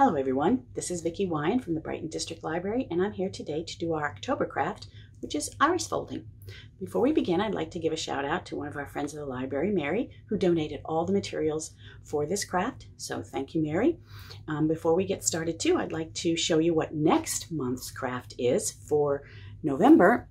Hello everyone, this is Vickie Wyan from the Brighton District Library, and I'm here today to do our October craft, which is iris folding. Before we begin, I'd like to give a shout out to one of our friends at the library, Mary, who donated all the materials for this craft, so thank you, Mary. Before we get started too, I'd like to show you what next month's craft is for November.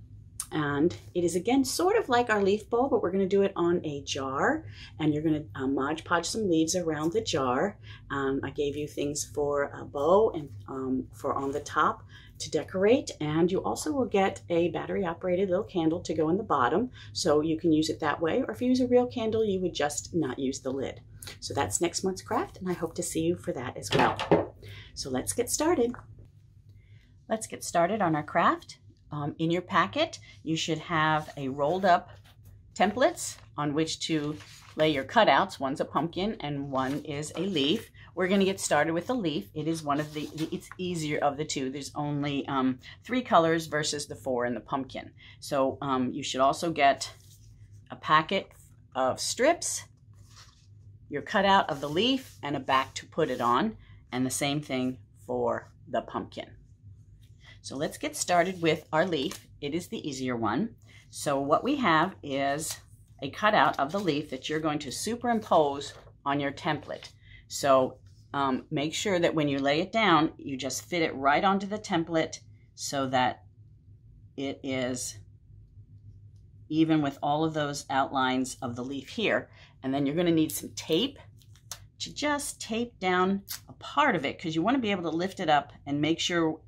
And it is again sort of like our leaf bowl, but we're going to do it on a jar, and you're going to Mod Podge some leaves around the jar. I gave you things for a bow and for on the top to decorate, and you also will get a battery operated little candle to go in the bottom, so you can use it that way, or if you use a real candle you would just not use the lid. So that's next month's craft, and I hope to see you for that as well. So let's get started. Let's get started on our craft. In your packet, you should have a rolled up templates on which to lay your cutouts. One's a pumpkin and one is a leaf. We're going to get started with the leaf. It is one of it's easier of the two. There's only 3 colors versus the 4 in the pumpkin. So you should also get a packet of strips, your cutout of the leaf, and a back to put it on, and the same thing for the pumpkin. So let's get started with our leaf. It is the easier one. So what we have is a cutout of the leaf that you're going to superimpose on your template. So make sure that when you lay it down, you just fit it right onto the template so that it is even with all of those outlines of the leaf here. And then you're going to need some tape to just tape down a part of it, because you want to be able to lift it up and make sure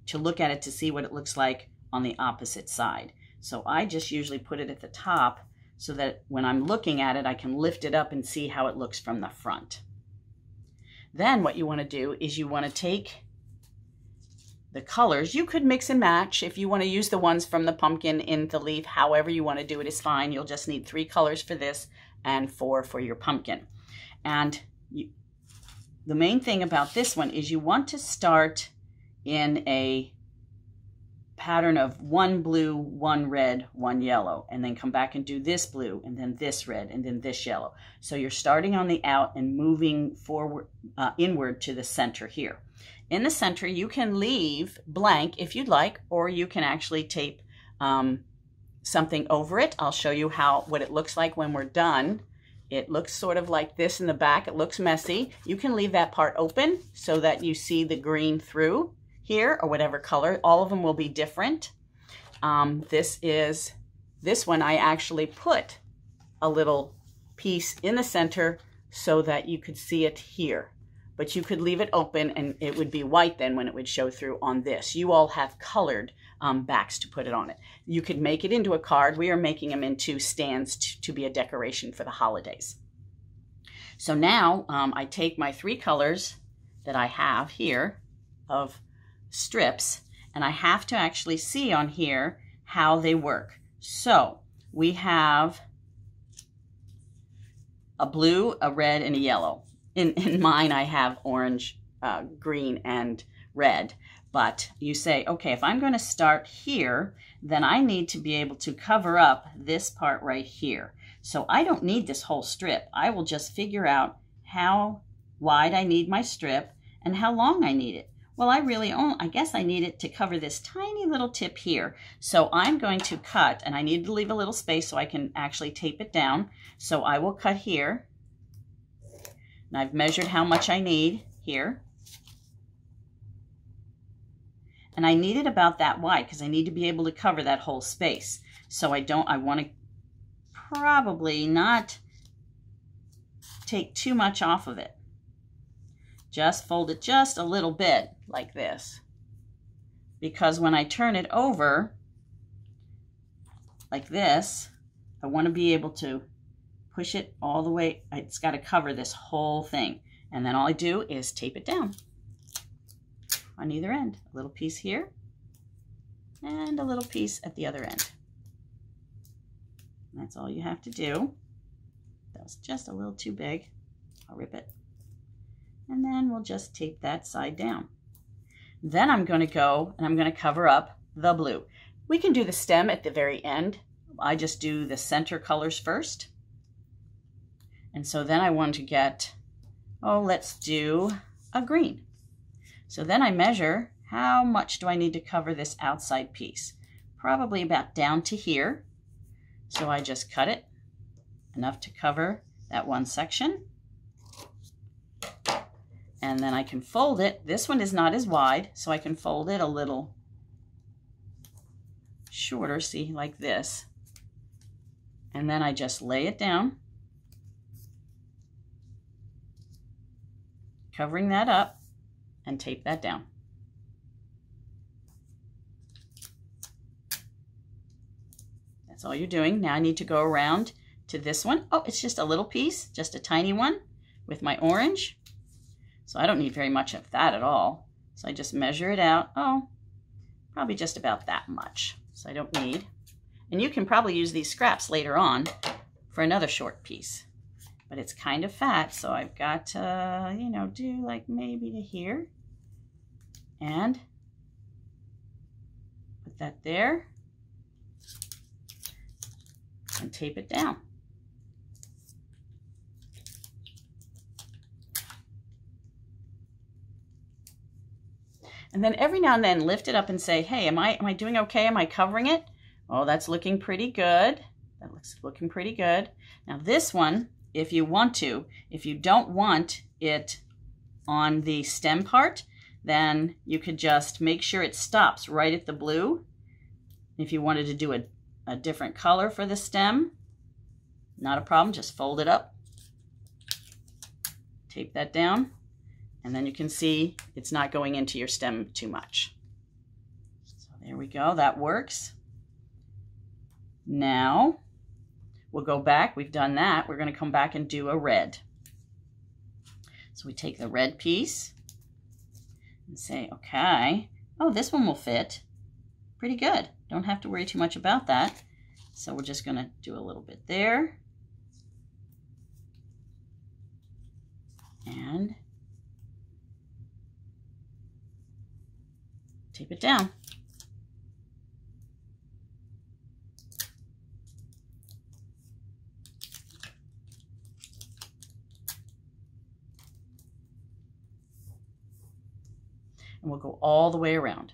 to look at it to see what it looks like on the opposite side. So I just usually put it at the top so that when I'm looking at it, I can lift it up and see how it looks from the front. Then what you want to do is you want to take the colors. You could mix and match. If you want to use the ones from the pumpkin in the leaf, however you want to do it is fine. You'll just need 3 colors for this and 4 for your pumpkin. And the main thing about this one is you want to start in a pattern of 1 blue, 1 red, 1 yellow, and then come back and do this blue, and then this red, and then this yellow. So you're starting on the out and moving forward, inward to the center here. In the center, you can leave blank if you'd like, or you can actually tape something over it. I'll show you what it looks like when we're done. It looks sort of like this in the back. It looks messy. You can leave that part open so that you see the green through here, or whatever color. All of them will be different. This one I actually put a little piece in the center so that you could see it here, but you could leave it open and it would be white then when it would show through on this. You all have colored backs to put it on it. You could make it into a card. We are making them into stands to be a decoration for the holidays. So now I take my 3 colors that I have here of strips, and I have to actually see on here how they work. So we have a blue, a red, and a yellow. In mine I have orange, green, and red. But you say, okay, if I'm going to start here, then I need to be able to cover up this part right here. So I don't need this whole strip. I will just figure out how wide I need my strip and how long I need it. Well, I guess I need it to cover this tiny little tip here. So I'm going to cut, and I need to leave a little space so I can actually tape it down. So I will cut here. And I've measured how much I need here. And I need it about that wide because I need to be able to cover that whole space. So I want to probably not take too much off of it. Just fold it just a little bit like this, because when I turn it over like this, I want to be able to push it all the way. It's got to cover this whole thing, and then all I do is tape it down on either end. A little piece here and a little piece at the other end. And that's all you have to do. That was just a little too big. I'll rip it. And then we'll just tape that side down. Then I'm going to go and I'm going to cover up the blue. We can do the stem at the very end. I just do the center colors first. And so then I want to get, oh, let's do a green. So then I measure how much do I need to cover this outside piece. Probably about down to here. So I just cut it enough to cover that one section. And then I can fold it. This one is not as wide, so I can fold it a little shorter, see, like this. And then I just lay it down, covering that up, and tape that down. That's all you're doing. Now I need to go around to this one. Oh, it's just a little piece, just a tiny one with my orange. So I don't need very much of that at all. So I just measure it out. Oh, probably just about that much. So I don't need. And you can probably use these scraps later on for another short piece. But it's kind of fat, so I've got to, you know, do like maybe to here. And put that there. And tape it down. And then every now and then lift it up and say, hey, am I doing okay? Am I covering it? Oh, that's looking pretty good. That looks looking pretty good. Now this one, if you want to, if you don't want it on the stem part, then you could just make sure it stops right at the blue. If you wanted to do a different color for the stem, not a problem, just fold it up, tape that down, and then you can see it's not going into your stem too much. So there we go, that works. Now we'll go back, we've done that, we're going to come back and do a red. So we take the red piece and say, okay, oh, this one will fit pretty good. Don't have to worry too much about that. So we're just going to do a little bit there. And tape it down. And we'll go all the way around.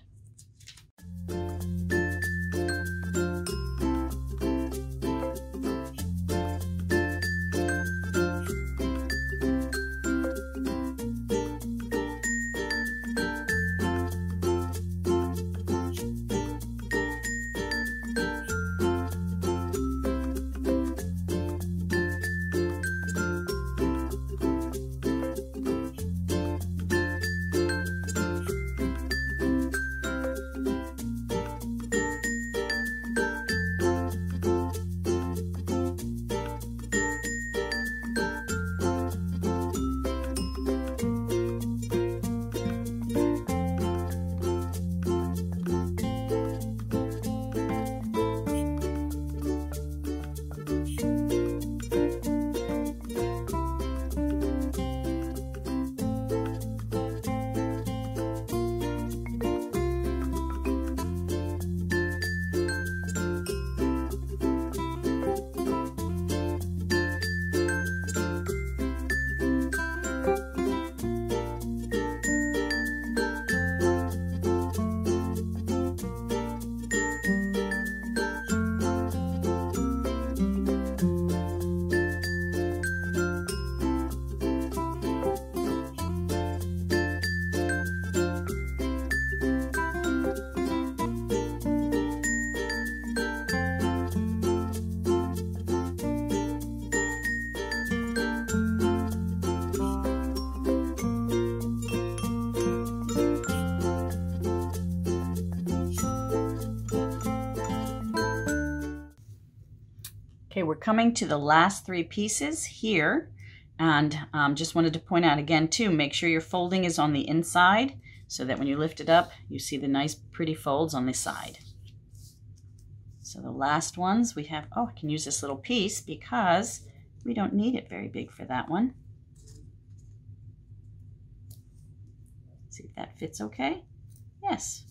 Okay, we're coming to the last three pieces here, and just wanted to point out again too, make sure your folding is on the inside so that when you lift it up, you see the nice pretty folds on the side. So the last ones we have, oh, I can use this little piece because we don't need it very big for that one. See if that fits okay. Yes.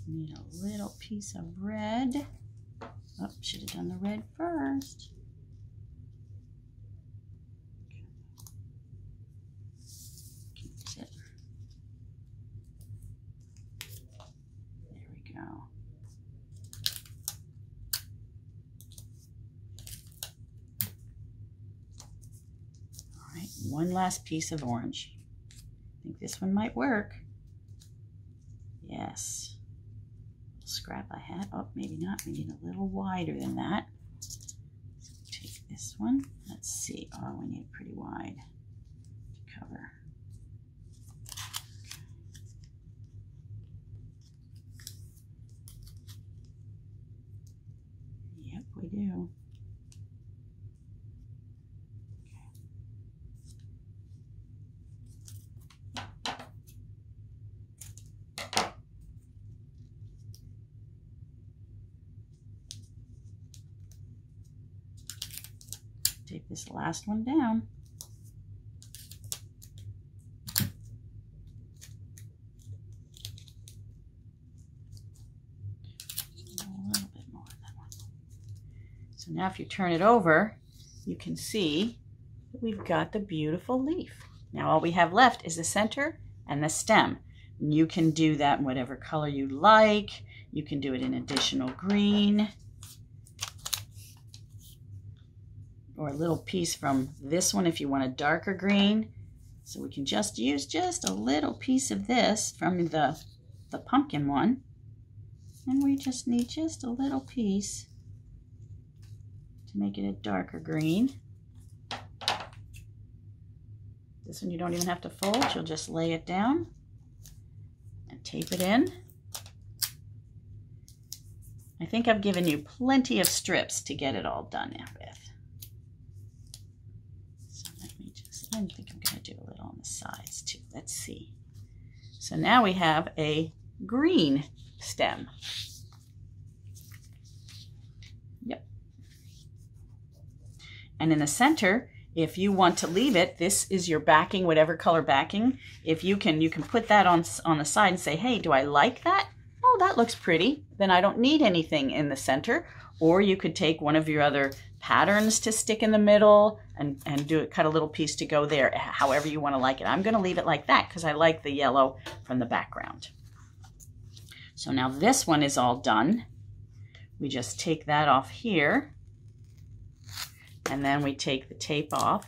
Just need a little piece of red. Oh, should have done the red first. There we go. All right, one last piece of orange. I think this one might work. Yes. Scrap I had. Oh, maybe not. We need a little wider than that. So take this one. Let's see. Oh, we need pretty wide to cover. Yep, we do. Take this last one down. A little bit more of that one. So now if you turn it over, you can see that we've got the beautiful leaf. Now all we have left is the center and the stem. And you can do that in whatever color you like. You can do it in additional green. Or a little piece from this one if you want a darker green. So we can just use just a little piece of this from the pumpkin one. And we just need just a little piece to make it a darker green. This one you don't even have to fold. You'll just lay it down and tape it in. I think I've given you plenty of strips to get it all done with. I think I'm going to do a little on the sides too. Let's see. So now we have a green stem. Yep. And in the center, if you want to leave it, this is your backing, whatever color backing. If you can put that on the side and say, hey, do I like that? Oh, that looks pretty. Then I don't need anything in the center. Or you could take one of your other patterns to stick in the middle and cut a little piece to go there, however you want to like it. I'm going to leave it like that because I like the yellow from the background. So now this one is all done. We just take that off here, and then we take the tape off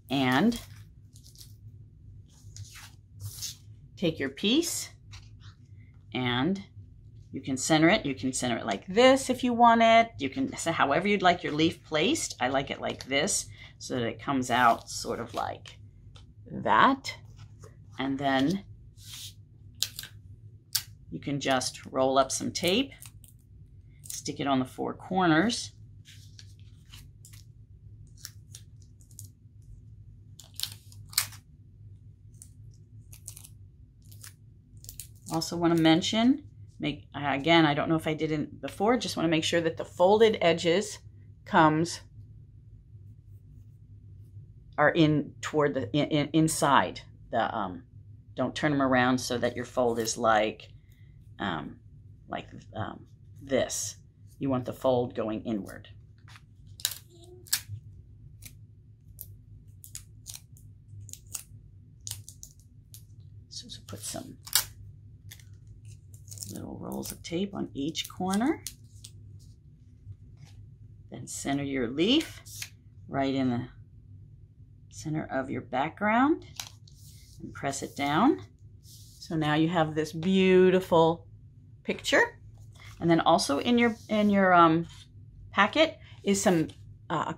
and take your piece, and you can center it. You can center it like this if you want it. You can, so however you'd like your leaf placed. I like it like this so that it comes out sort of like that. And then you can just roll up some tape, stick it on the four corners. Also want to mention, again, I don't know if I did it before, just want to make sure that the folded edges are in toward the inside. Don't turn them around so that your fold is like this. You want the fold going inward. So put some little rolls of tape on each corner. Then center your leaf right in the center of your background and press it down. So now you have this beautiful picture. And then also in your packet is some a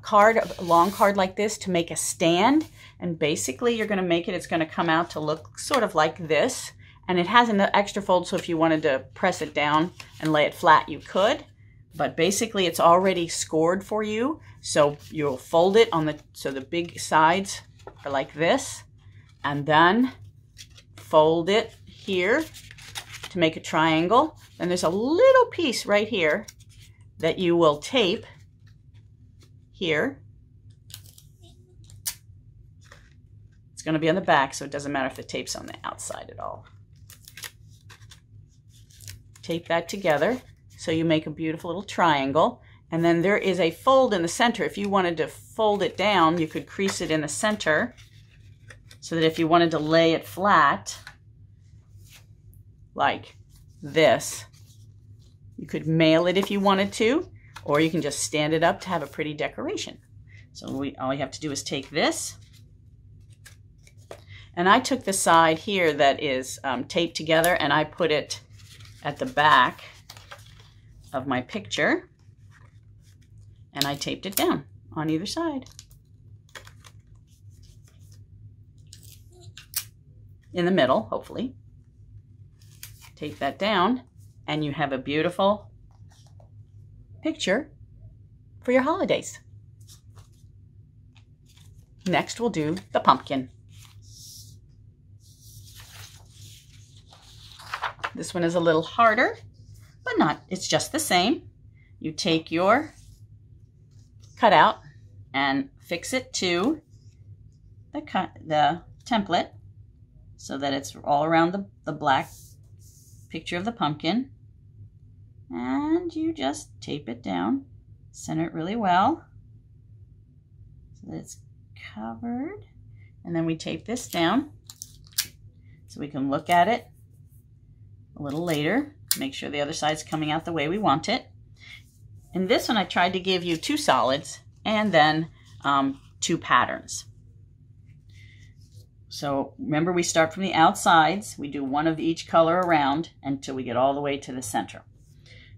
long card like this to make a stand. And basically you're going to make it, it's going to come out to look sort of like this. And it has an extra fold, so if you wanted to press it down and lay it flat, you could. But basically, it's already scored for you. So you'll fold it on so the big sides are like this. And then fold it here to make a triangle. Then there's a little piece right here that you will tape here. It's going to be on the back, so it doesn't matter if the tape's on the outside at all. tape that together so you make a beautiful little triangle. And then there is a fold in the center. If you wanted to fold it down, you could crease it in the center so that if you wanted to lay it flat, like this, you could mail it if you wanted to, or you can just stand it up to have a pretty decoration. So all you have to do is take this, and I took the side here that is taped together and I put it at the back of my picture, and I taped it down on either side. In the middle, hopefully. Tape that down, and you have a beautiful picture for your holidays. Next, we'll do the pumpkin. This one is a little harder, but not, it's just the same. You take your cutout and fix it to the template so that it's all around the black picture of the pumpkin. And you just tape it down, center it really well so that it's covered. And then we tape this down so we can look at it a little later, make sure the other side's coming out the way we want it. In this one, I tried to give you 2 solids and then 2 patterns. So remember, we start from the outsides. We do 1 of each color around until we get all the way to the center.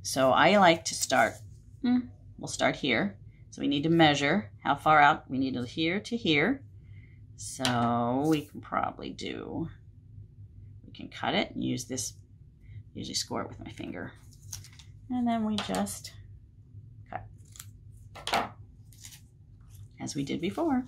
So I like to start, we'll start here. So we need to measure how far out. We need to here to here. So we can probably do, we can cut it and use this, usually score it with my finger. And then we just cut, as we did before.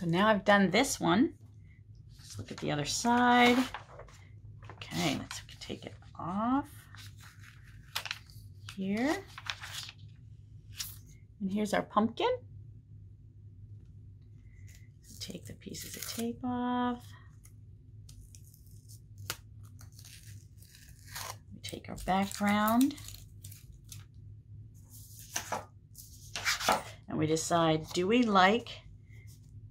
So now I've done this one. Let's look at the other side. Okay, let's take it off here. And here's our pumpkin. Take the pieces of tape off. We take our background. And we decide, do we like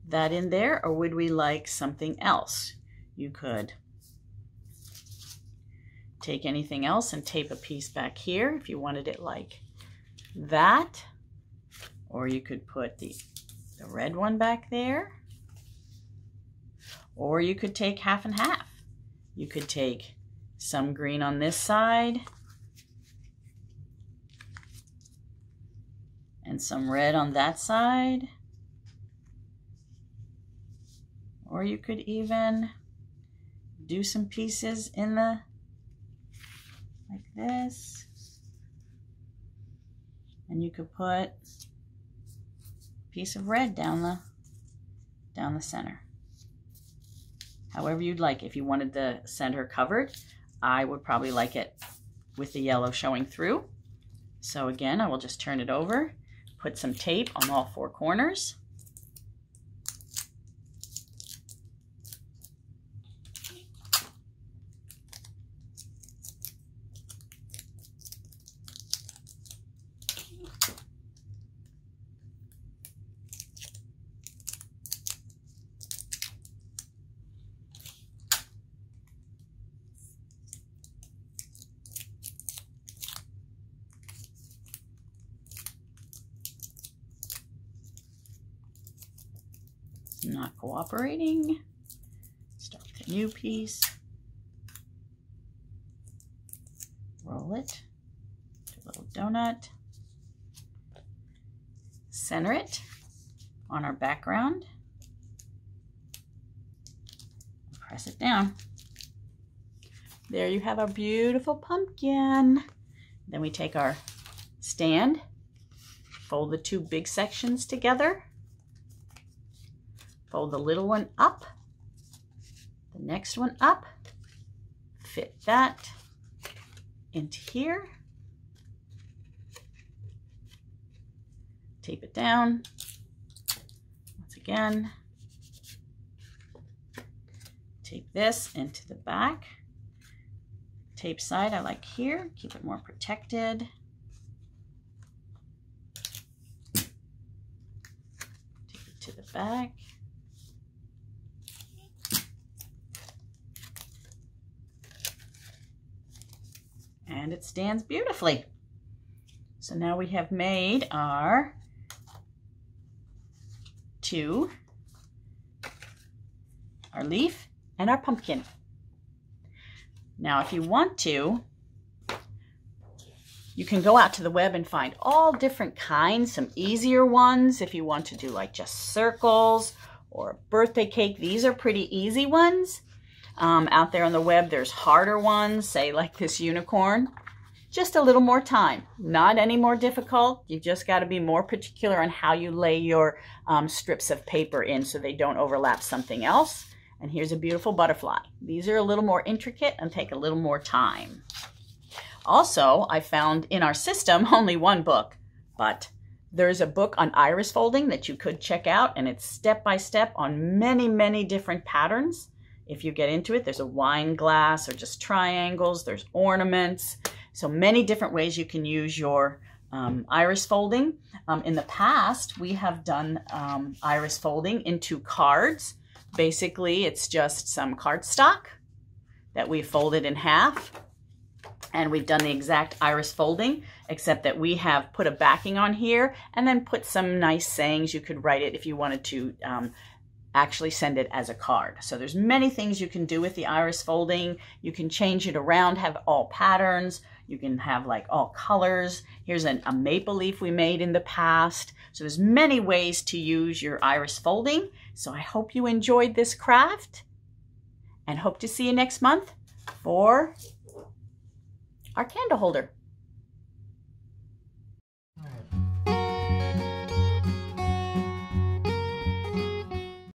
that in there or would we like something else? You could take anything else and tape a piece back here if you wanted it like that. Or you could put the red one back there. Or you could take half and half. You could take some green on this side and some red on that side. Or you could even do some pieces in the, like this. And you could put a piece of red down the center. However you'd like. If you wanted the center covered, I would probably like it with the yellow showing through. So again, I will just turn it over, put some tape on all four corners. Not cooperating. Start with a new piece. Roll it. Do a little donut. Center it on our background. Press it down. There you have our beautiful pumpkin. Then we take our stand, fold the two big sections together. Fold the little one up, the next one up, fit that into here, tape it down, once again, tape this into the back, tape side I like here, keep it more protected, tape it to the back. And it stands beautifully. So now we have made our our leaf and our pumpkin. Now if you want to, you can go out to the web and find all different kinds, some easier ones if you want to do like just circles or a birthday cake. These are pretty easy ones. Out there on the web, there's harder ones, say like this unicorn. Just a little more time, not any more difficult. You've just got to be more particular on how you lay your strips of paper in so they don't overlap something else. And here's a beautiful butterfly. These are a little more intricate and take a little more time. Also, I found in our system only one book, but there's a book on iris folding that you could check out, and it's step by step on many, many different patterns. If you get into it, there's a wine glass or just triangles, there's ornaments. So many different ways you can use your iris folding. In the past, we have done iris folding into cards. Basically, it's just some cardstock that we folded in half. And we've done the exact iris folding, except that we have put a backing on here and then put some nice sayings. You could write it if you wanted to actually send it as a card. So there's many things you can do with the iris folding. You can change it around, have all patterns. You can have like all colors. Here's a maple leaf we made in the past. So there's many ways to use your iris folding. So I hope you enjoyed this craft and hope to see you next month for our candle holder.